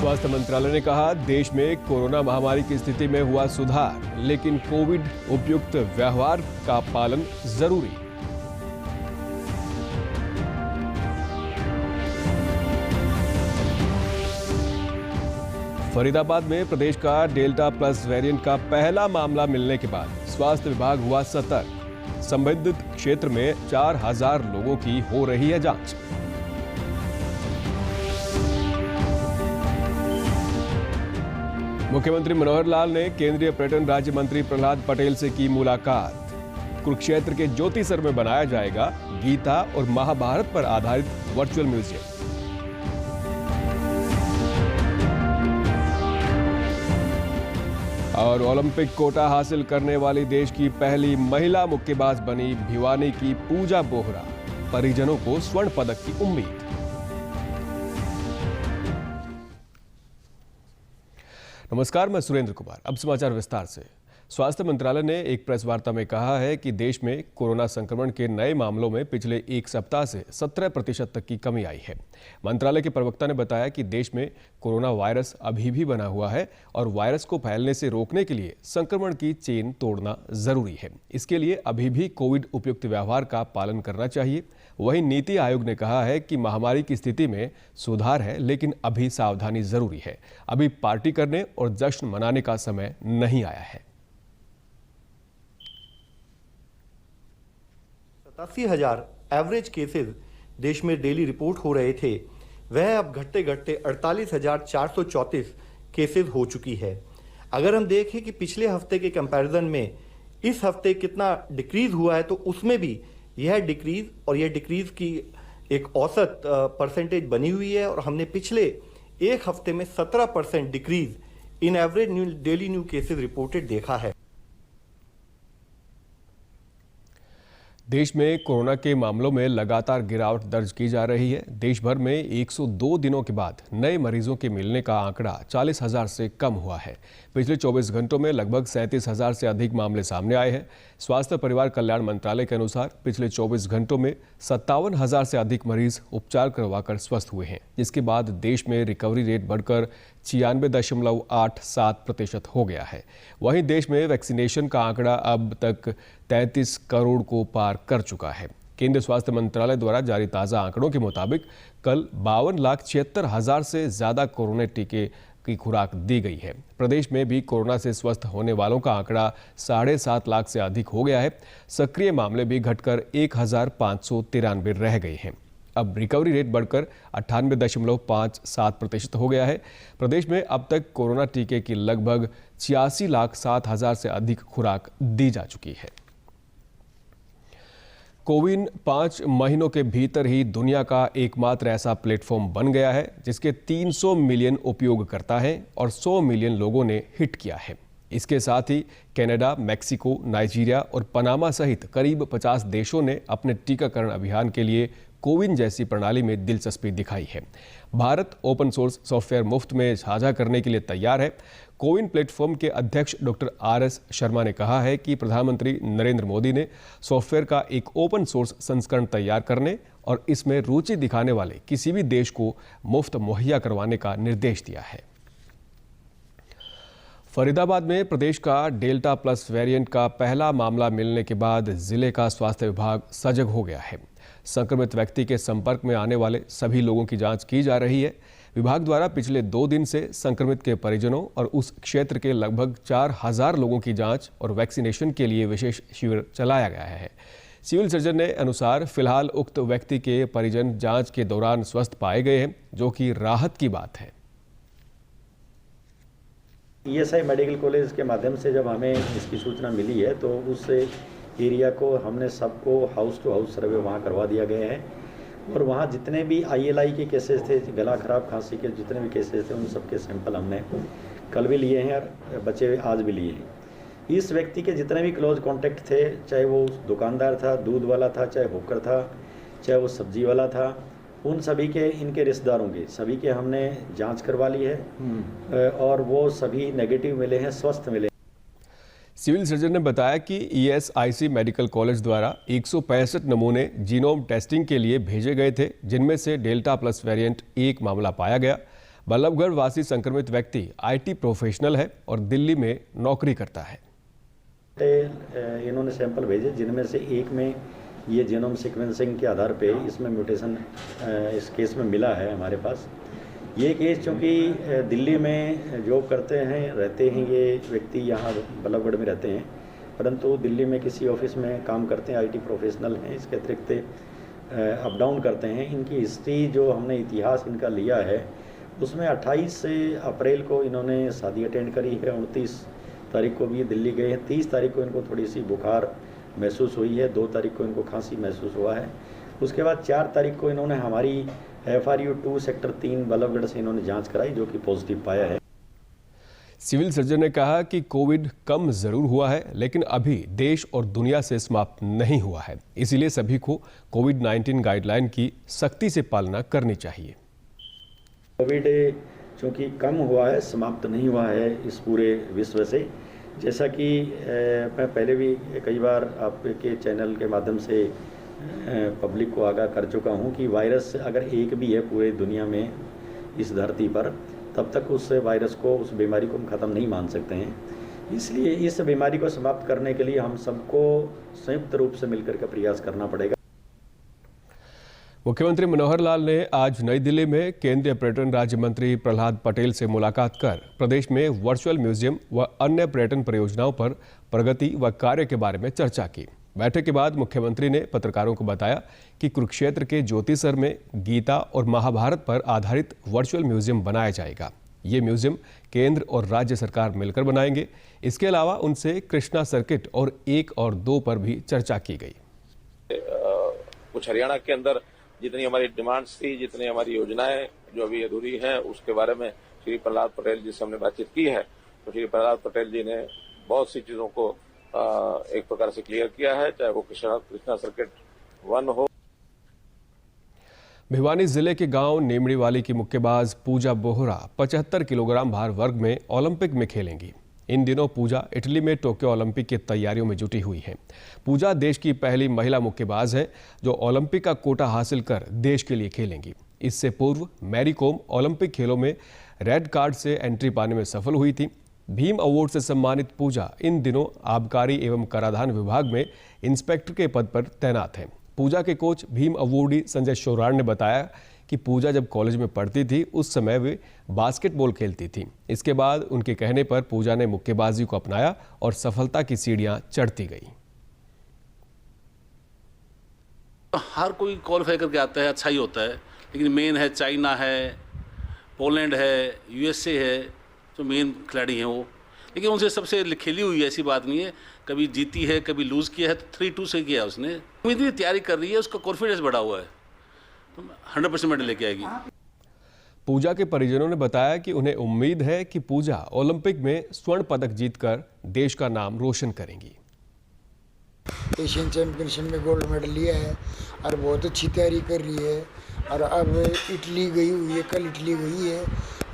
स्वास्थ्य मंत्रालय ने कहा, देश में कोरोना महामारी की स्थिति में हुआ सुधार, लेकिन कोविड उपयुक्त व्यवहार का पालन जरूरी। फरीदाबाद में प्रदेश का डेल्टा प्लस वेरिएंट का पहला मामला मिलने के बाद स्वास्थ्य विभाग हुआ सतर्क। संबंधित क्षेत्र में 4000 लोगों की हो रही है जांच। मुख्यमंत्री मनोहर लाल ने केंद्रीय पर्यटन राज्य मंत्री प्रहलाद पटेल से की मुलाकात। कुरुक्षेत्र के ज्योतिसर में बनाया जाएगा गीता और महाभारत पर आधारित वर्चुअल म्यूजियम। और ओलंपिक कोटा हासिल करने वाली देश की पहली महिला मुक्केबाज बनी भिवानी की पूजा बोहरा। परिजनों को स्वर्ण पदक की उम्मीद। नमस्कार, मैं सुरेंद्र कुमार। अब समाचार विस्तार से। स्वास्थ्य मंत्रालय ने एक प्रेस वार्ता में कहा है कि देश में कोरोना संक्रमण के नए मामलों में पिछले एक सप्ताह से 17% तक की कमी आई है। मंत्रालय के प्रवक्ता ने बताया कि देश में कोरोना वायरस अभी भी बना हुआ है और वायरस को फैलने से रोकने के लिए संक्रमण की चेन तोड़ना जरूरी है। इसके लिए अभी भी कोविड उपयुक्त व्यवहार का पालन करना चाहिए। वहीं नीति आयोग ने कहा है कि महामारी की स्थिति में सुधार है, लेकिन अभी सावधानी जरूरी है। अभी पार्टी करने और जश्न मनाने का समय नहीं आया है। 87,000 एवरेज केसेस देश में डेली रिपोर्ट हो रहे थे, वह अब घटते घटते 48,434 केसेस हो चुकी है। अगर हम देखें कि पिछले हफ्ते के कंपैरिजन में इस हफ्ते कितना डिक्रीज हुआ है, तो उसमें भी यह डिक्रीज की एक औसत परसेंटेज बनी हुई है और हमने पिछले एक हफ्ते में 17% decrease in average daily new cases reported देखा है। देश में कोरोना के मामलों में लगातार गिरावट दर्ज की जा रही है। देश भर में 102 दिनों के बाद नए मरीजों के मिलने का आंकड़ा 40,000 से कम हुआ है। पिछले 24 घंटों में लगभग 37,000 से अधिक मामले सामने आए हैं। स्वास्थ्य परिवार कल्याण मंत्रालय के अनुसार पिछले 24 घंटों में 57,000 से अधिक मरीज उपचार करवाकर स्वस्थ हुए हैं, जिसके बाद देश में रिकवरी रेट बढ़कर 96.87% हो गया है। वहीं देश में वैक्सीनेशन का आंकड़ा अब तक 33 करोड़ को पार कर चुका है। केंद्रीय स्वास्थ्य मंत्रालय द्वारा जारी ताज़ा आंकड़ों के मुताबिक कल 52,76,000 से ज़्यादा कोरोना टीके की खुराक दी गई है। प्रदेश में भी कोरोना से स्वस्थ होने वालों का आंकड़ा 7.5 लाख से अधिक हो गया है। सक्रिय मामले भी घटकर 1,593 रह गए हैं। अब रिकवरी रेट बढ़कर 98.57% हो गया है। प्रदेश में अब तक कोरोना टीके की लगभग 86,07,000 से अधिक खुराक दी जा चुकी है। कोविन 5 महीनों के भीतर ही दुनिया का एकमात्र ऐसा प्लेटफॉर्म बन गया है जिसके 300 मिलियन उपयोगकर्ता हैं और 100 मिलियन लोगों ने हिट किया है। इसके साथ ही कनाडा, मैक्सिको, नाइजीरिया और पनामा सहित करीब 50 देशों ने अपने टीकाकरण अभियान के लिए कोविन जैसी प्रणाली में दिलचस्पी दिखाई है। भारत ओपन सोर्स सॉफ्टवेयर मुफ्त में साझा करने के लिए तैयार है। कोविन प्लेटफॉर्म के अध्यक्ष डॉक्टर RS शर्मा ने कहा है कि प्रधानमंत्री नरेंद्र मोदी ने सॉफ्टवेयर का एक ओपन सोर्स संस्करण तैयार करने और इसमें रुचि दिखाने वाले किसी भी देश को मुफ्त मुहैया करवाने का निर्देश दिया है। फरीदाबाद में प्रदेश का डेल्टा प्लस वेरिएंट का पहला मामला मिलने के बाद जिले का स्वास्थ्य विभाग सजग हो गया है। संक्रमित व्यक्ति के संपर्क में आने वाले सभी लोगों की जांच की जा रही है। विभाग द्वारा पिछले 2 दिन से संक्रमित के परिजनों और उस क्षेत्र के लगभग 4,000 लोगों की जांच और वैक्सीनेशन के लिए विशेष शिविर चलाया गया है। सिविल सर्जन ने अनुसार फिलहाल उक्त व्यक्ति के परिजन जांच के दौरान स्वस्थ पाए गए हैं, जो कि राहत की बात है। ESI मेडिकल कॉलेज के माध्यम से जब हमें इसकी सूचना मिली है तो उस एरिया को हमने सबको हाउस टू हाउस सर्वे वहाँ करवा दिया गया है और वहाँ जितने भी ILI के केसेस थे, गला खराब खांसी के जितने भी केसेस थे, उन सबके सैंपल हमने कल भी लिए हैं और बचे आज भी लिए हैं। इस व्यक्ति के जितने भी क्लोज कॉन्टैक्ट थे, चाहे वो दुकानदार था, दूध वाला था, चाहे होकर था, चाहे वो सब्जी वाला था, उन सभी के, इनके रिश्तेदारों के सभी के हमने जांच करवा ली है और वो सभी नेगेटिव मिले हैं, स्वस्थ मिले। सिविल सर्जन ने बताया कि ESIC मेडिकल कॉलेज द्वारा 165 नमूने जीनोम टेस्टिंग के लिए भेजे गए थे, जिनमें से डेल्टा प्लस वेरिएंट एक मामला पाया गया। बल्लभगढ़ वासी संक्रमित व्यक्ति IT प्रोफेशनल है और दिल्ली में नौकरी करता है। इन्होंने सैंपल भेजे जिनमें से एक में ये जीनोम सीक्वेंसिंग के आधार पे इसमें म्यूटेशन इस केस में मिला है हमारे पास। ये केस चूँकि दिल्ली में जॉब करते हैं, रहते हैं, ये व्यक्ति यहाँ बल्लभगढ़ में रहते हैं, परंतु दिल्ली में किसी ऑफिस में काम करते हैं, IT प्रोफेशनल हैं। इसके अतिरिक्त अप डाउन करते हैं। इनकी हिस्ट्री जो हमने इतिहास इनका लिया है उसमें 28 अप्रैल को इन्होंने शादी अटेंड करी है, 29 तारीख को भी ये दिल्ली गए हैं, 30 तारीख को इनको थोड़ी सी बुखार महसूस हुई है, 2 तारीख को इनको खांसी महसूस हुआ है। उसके बाद 4 तारीख को इन्होंने हमारी FRU 2 सेक्टर 3 बल्लभगढ़ से इन्होंने जांच कराई जो कि पॉजिटिव पाया है। सिविल सर्जन ने कहा कि कोविड कम जरूर हुआ है लेकिन अभी देश और दुनिया से समाप्त नहीं हुआ है, इसीलिए सभी को कोविड-19 गाइडलाइन की सख्ती से पालना करनी चाहिए। कोविड चूँकि कम हुआ है, समाप्त नहीं हुआ है इस पूरे विश्व से। जैसा कि मैं पहले भी कई बार आपके चैनल के माध्यम से पब्लिक को आगाह कर चुका हूं कि वायरस अगर एक भी है पूरे दुनिया में इस धरती पर, तब तक उस वायरस को, उस बीमारी को हम ख़त्म नहीं मान सकते हैं। इसलिए इस बीमारी को समाप्त करने के लिए हम सबको संयुक्त रूप से मिलकर के प्रयास करना पड़ेगा। मुख्यमंत्री मनोहर लाल ने आज नई दिल्ली में केंद्रीय पर्यटन राज्य मंत्री प्रहलाद पटेल से मुलाकात कर प्रदेश में वर्चुअल म्यूजियम व अन्य पर्यटन परियोजनाओं पर प्रगति व कार्य के बारे में चर्चा की। बैठक के बाद मुख्यमंत्री ने पत्रकारों को बताया कि कुरुक्षेत्र के ज्योतिसर में गीता और महाभारत पर आधारित वर्चुअल म्यूजियम बनाया जाएगा। ये म्यूजियम केंद्र और राज्य सरकार मिलकर बनाएंगे। इसके अलावा उनसे कृष्णा सर्किट और 1 और 2 पर भी चर्चा की गई। कुछ हरियाणा के अंदर जितनी हमारी डिमांड्स थी, जितनी हमारी योजनाएं जो अभी अधूरी हैं, उसके बारे में श्री प्रहलाद पटेल जी से हमने बातचीत की है। तो श्री प्रहलाद पटेल जी ने बहुत सी चीजों को एक प्रकार से क्लियर किया है, चाहे वो कृष्णा सर्किट 1 हो। भिवानी जिले के गांव नीमड़ीवाली की मुक्केबाज पूजा बोहरा 75 किलोग्राम भार वर्ग में ओलंपिक में खेलेंगी। इन दिनों पूजा इटली में टोक्यो ओलंपिक की तैयारियों में जुटी हुई है। पूजा देश की पहली महिला मुक्केबाज है जो ओलंपिक का कोटा हासिल कर देश के लिए खेलेंगी। इससे पूर्व मैरी कॉम ओलंपिक खेलों में रेड कार्ड से एंट्री पाने में सफल हुई थी। भीम अवार्ड से सम्मानित पूजा इन दिनों आबकारी एवं कराधान विभाग में इंस्पेक्टर के पद पर तैनात हैं। पूजा के कोच भीम अवॉर्डी संजय शोराड़ ने बताया कि पूजा जब कॉलेज में पढ़ती थी उस समय वे बास्केटबॉल खेलती थी। इसके बाद उनके कहने पर पूजा ने मुक्केबाजी को अपनाया और सफलता की सीढ़ियां चढ़ती गई। हर कोई क्वालिफाई करके आता है, अच्छा ही होता है, लेकिन मेन है चाइना है, पोलैंड है, USA है, जो मेन खिलाड़ी हैं वो, लेकिन उनसे सबसे खेली हुई है, ऐसी बात नहीं है। कभी जीती है, कभी लूज़ किया है, तो 3-2 से किया उसने। उम्मीद भी तैयारी कर रही है, उसका कॉन्फिडेंस बढ़ा हुआ है, तो 100% मेडल लेके आएगी। पूजा के परिजनों ने बताया कि उन्हें उम्मीद है कि पूजा ओलंपिक में स्वर्ण पदक जीतकर देश का नाम रोशन करेंगी। एशियन चैंपियनशिप में गोल्ड मेडल लिया है और बहुत अच्छी तैयारी कर रही है और अब इटली गई हुई है, कल इटली गई है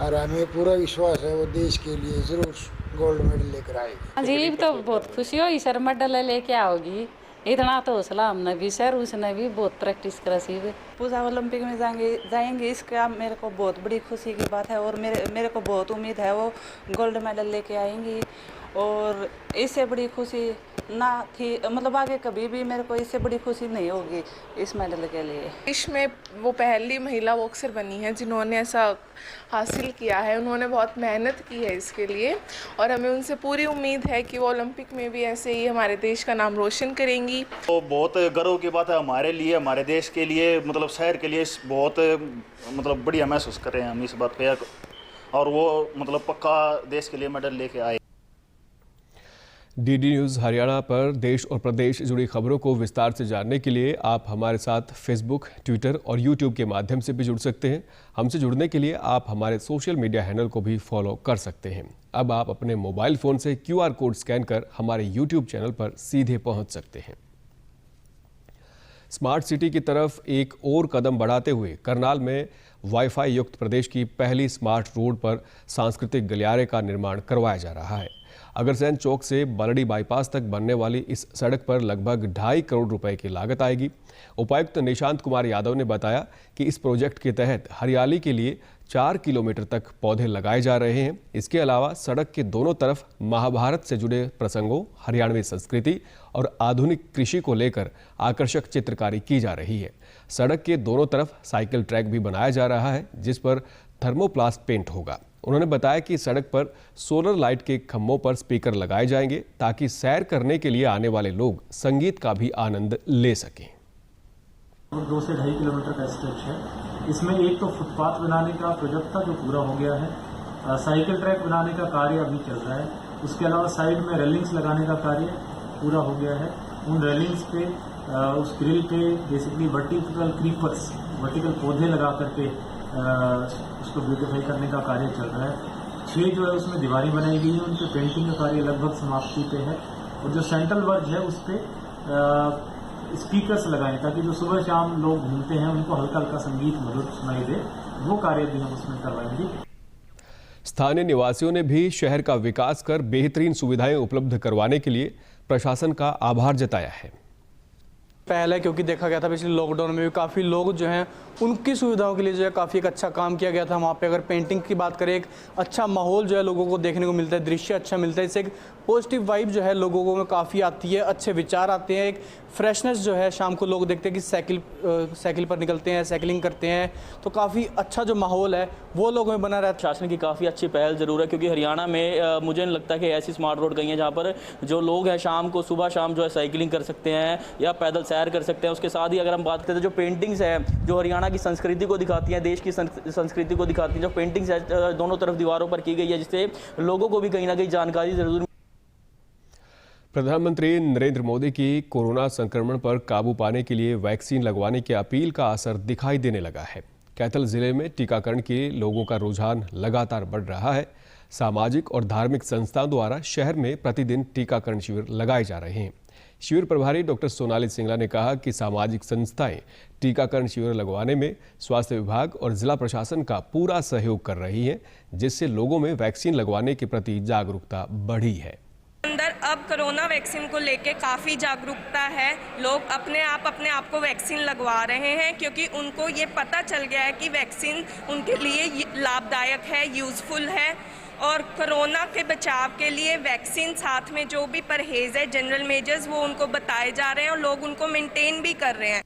और हमें पूरा विश्वास है वो देश के लिए जरूर गोल्ड मेडल लेकर आएगी। जी तो बहुत खुशी हुई सर, मेडल लेके आओगी, इतना तो हौसला हमने भी सर, उसने भी बहुत प्रैक्टिस करा सी। पूजा ओलंपिक में जाएंगे इसका मेरे को बहुत बड़ी खुशी की बात है और मेरे को बहुत उम्मीद है वो गोल्ड मेडल लेके आएंगी और इससे बड़ी खुशी ना थी, मतलब आगे कभी भी मेरे को इससे बड़ी खुशी नहीं होगी इस मेडल के लिए। देश में वो पहली महिला बॉक्सर बनी है जिन्होंने ऐसा हासिल किया है। उन्होंने बहुत मेहनत की है इसके लिए और हमें उनसे पूरी उम्मीद है कि वो ओलंपिक में भी ऐसे ही हमारे देश का नाम रोशन करेंगी। तो बहुत गर्व की बात है हमारे लिए, हमारे देश के लिए, मतलब शहर के लिए बहुत मतलब बढ़िया महसूस कर रहे हैं हम इस बात पे और वो मतलब पक्का देश के लिए मेडल लेके आए। DD न्यूज़ हरियाणा पर देश और प्रदेश जुड़ी खबरों को विस्तार से जानने के लिए आप हमारे साथ फेसबुक, ट्विटर और यूट्यूब के माध्यम से भी जुड़ सकते हैं। हमसे जुड़ने के लिए आप हमारे सोशल मीडिया हैंडल को भी फॉलो कर सकते हैं। अब आप अपने मोबाइल फ़ोन से QR कोड स्कैन कर हमारे यूट्यूब चैनल पर सीधे पहुंच सकते हैं। स्मार्ट सिटी की तरफ एक और कदम बढ़ाते हुए करनाल में वाईफाई युक्त प्रदेश की पहली स्मार्ट रोड पर सांस्कृतिक गलियारे का निर्माण करवाया जा रहा है। अग्रसेन चौक से बलडी बाईपास तक बनने वाली इस सड़क पर लगभग 2.5 करोड़ रुपए की लागत आएगी। उपायुक्त निशांत कुमार यादव ने बताया कि इस प्रोजेक्ट के तहत हरियाली के लिए 4 किलोमीटर तक पौधे लगाए जा रहे हैं। इसके अलावा सड़क के दोनों तरफ महाभारत से जुड़े प्रसंगों, हरियाणवी संस्कृति और आधुनिक कृषि को लेकर आकर्षक चित्रकारी की जा रही है। सड़क के दोनों तरफ साइकिल ट्रैक भी बनाया जा रहा है, जिस पर थर्मोप्लास्ट पेंट होगा। उन्होंने बताया कि सड़क पर सोलर लाइट के खंभों पर स्पीकर लगाए जाएंगे ताकि सैर करने के लिए आने वाले लोग संगीत का भी आनंद ले सकें। 2 से 2.5 किलोमीटर का स्ट्रेच है। इसमें एक तो फुटपाथ बनाने का प्रोजेक्ट था जो पूरा हो गया है, साइकिल ट्रैक बनाने का कार्य अभी चल रहा है, उसके अलावा साइड में रेलिंग्स लगाने का कार्य पूरा हो गया है। उन रेलिंग्स पे उस ग्रिल पे बेसिकली वर्टिकल क्रीपर्स, वर्टिकल पौधे लगा करके उसको ब्यूटिफाई करने का कार्य चल रहा है। 6 जो है उसमें दीवारें बनाई गई है, उन पर पेंटिंग का कार्य लगभग समाप्ति पे है। और जो सेंट्रल वर्ग है उस पर स्पीकर्स लगाएं ताकि जो सुबह शाम लोग घूमते हैं उनको हल्का हल्का संगीत मधुर सुनाई दे, वो कार्य भी हम उसमें करवाएंगे। स्थानीय निवासियों ने भी शहर का विकास कर बेहतरीन सुविधाएं उपलब्ध करवाने के लिए प्रशासन का आभार जताया है। पहले क्योंकि देखा गया था पिछले लॉकडाउन में भी काफ़ी लोग जो हैं उनकी सुविधाओं के लिए जो है काफ़ी एक अच्छा काम किया गया था। वहाँ पे अगर पेंटिंग की बात करें, एक अच्छा माहौल जो है लोगों को देखने को मिलता है, दृश्य अच्छा मिलता है, इससे एक पॉजिटिव वाइब जो है लोगों को में काफ़ी आती है, अच्छे विचार आते हैं, एक फ्रेशनेस जो है शाम को लोग देखते हैं कि साइकिल पर निकलते हैं, साइकिलिंग करते हैं, तो काफ़ी अच्छा जो माहौल है वो लोगों में बना रहता है। शासन की काफ़ी अच्छी पहल ज़रूर है क्योंकि हरियाणा में मुझे नहीं लगता कि ऐसी स्मार्ट रोड गई हैं जहाँ पर जो लोग हैं शाम को सुबह शाम जो है साइकिलिंग कर सकते हैं या पैदल सैर कर सकते हैं। उसके साथ ही अगर हम बात करें तो जो पेंटिंग्स है जो हरियाणा की संस्कृति को दिखाती हैं, देश की संस्कृति को दिखाती हैं, जो पेंटिंग्स है दोनों तरफ दीवारों पर की गई है, जिससे लोगों को भी कहीं ना कहीं जानकारी जरूर। प्रधानमंत्री नरेंद्र मोदी की कोरोना संक्रमण पर काबू पाने के लिए वैक्सीन लगवाने की अपील का असर दिखाई देने लगा है। कैथल जिले में टीकाकरण के लोगों का रुझान लगातार बढ़ रहा है। सामाजिक और धार्मिक संस्थाओं द्वारा शहर में प्रतिदिन टीकाकरण शिविर लगाए जा रहे हैं। शिविर प्रभारी डॉक्टर सोनाली सिंगला ने कहा कि सामाजिक संस्थाएं टीकाकरण शिविर लगवाने में स्वास्थ्य विभाग और जिला प्रशासन का पूरा सहयोग कर रही है, जिससे लोगों में वैक्सीन लगवाने के प्रति जागरूकता बढ़ी है। अंदर अब कोरोना वैक्सीन को लेके काफ़ी जागरूकता है। लोग अपने आप को वैक्सीन लगवा रहे हैं क्योंकि उनको ये पता चल गया है कि वैक्सीन उनके लिए लाभदायक है, यूज़फुल है। और कोरोना के बचाव के लिए वैक्सीन साथ में जो भी परहेज है, जनरल मेजर्स, वो उनको बताए जा रहे हैं और लोग उनको मेंटेन भी कर रहे हैं।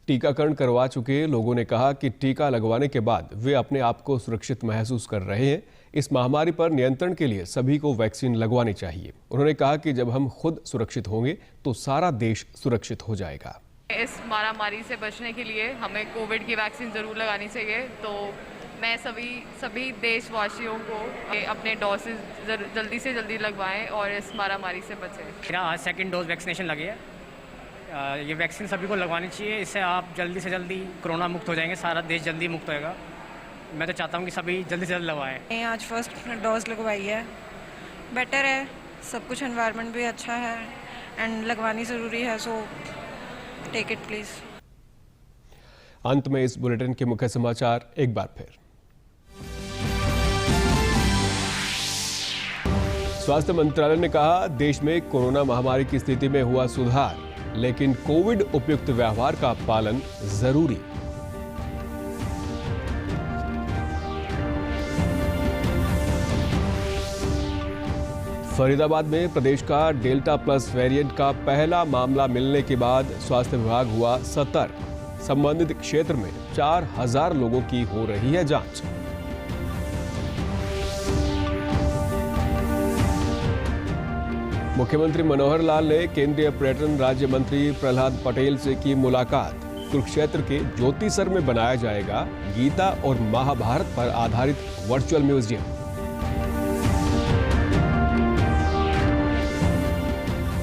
टीकाकरण करवा चुके लोगों ने कहा कि टीका लगवाने के बाद वे अपने आप को सुरक्षित महसूस कर रहे हैं। इस महामारी पर नियंत्रण के लिए सभी को वैक्सीन लगवानी चाहिए। उन्होंने कहा कि जब हम खुद सुरक्षित होंगे तो सारा देश सुरक्षित हो जाएगा। इस महामारी से बचने के लिए हमें कोविड की वैक्सीन जरूर लगानी चाहिए। तो मैं सभी देशवासियों को अपने डोसेज जल्दी से जल्दी लगवाएं और इस महामारी से बचें। मेरा आज 2nd डोज वैक्सीनेशन लगी है। ये वैक्सीन सभी को लगवानी चाहिए, इससे आप जल्दी से जल्दी कोरोना मुक्त हो जाएंगे, सारा देश जल्दी मुक्त होएगा। मैं तो चाहता हूँ कि सभी जल्दी से जल्दी लगवाएं। आज फर्स्ट डोज लगवाई है, बेटर है, सब कुछ एनवायरनमेंट भी अच्छा है एंड लगवानी ज़रूरी है, सो टेक इट प्लीज़। अंत में इस बुलेटिन के मुख्य समाचार एक बार फिर। स्वास्थ्य मंत्रालय ने कहा, देश में कोरोना महामारी की स्थिति में हुआ सुधार, लेकिन कोविड उपयुक्त व्यवहार का पालन जरूरी। फरीदाबाद में प्रदेश का डेल्टा प्लस वेरिएंट का पहला मामला मिलने के बाद स्वास्थ्य विभाग हुआ सतर्क। संबंधित क्षेत्र में 4000 लोगों की हो रही है जांच। मुख्यमंत्री मनोहर लाल ने केंद्रीय पर्यटन राज्य मंत्री प्रहलाद पटेल से की मुलाकात। कुरुक्षेत्र के ज्योतिसर में बनाया जाएगा गीता और महाभारत पर आधारित वर्चुअल म्यूजियम।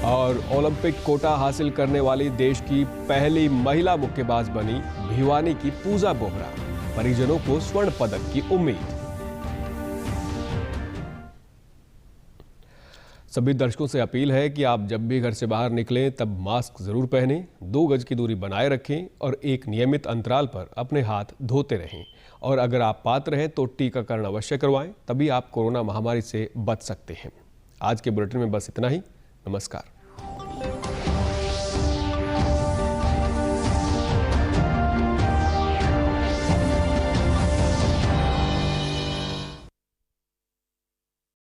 और ओलंपिक कोटा हासिल करने वाली देश की पहली महिला मुक्केबाज बनी भिवानी की पूजा बोहरा। परिजनों को स्वर्ण पदक की उम्मीद। सभी दर्शकों से अपील है कि आप जब भी घर से बाहर निकलें तब मास्क जरूर पहनें, 2 गज की दूरी बनाए रखें और एक नियमित अंतराल पर अपने हाथ धोते रहें। और अगर आप पात्र हैं तो टीकाकरण अवश्य करवाएं, तभी आप कोरोना महामारी से बच सकते हैं। आज के बुलेटिन में बस इतना ही। नमस्कार।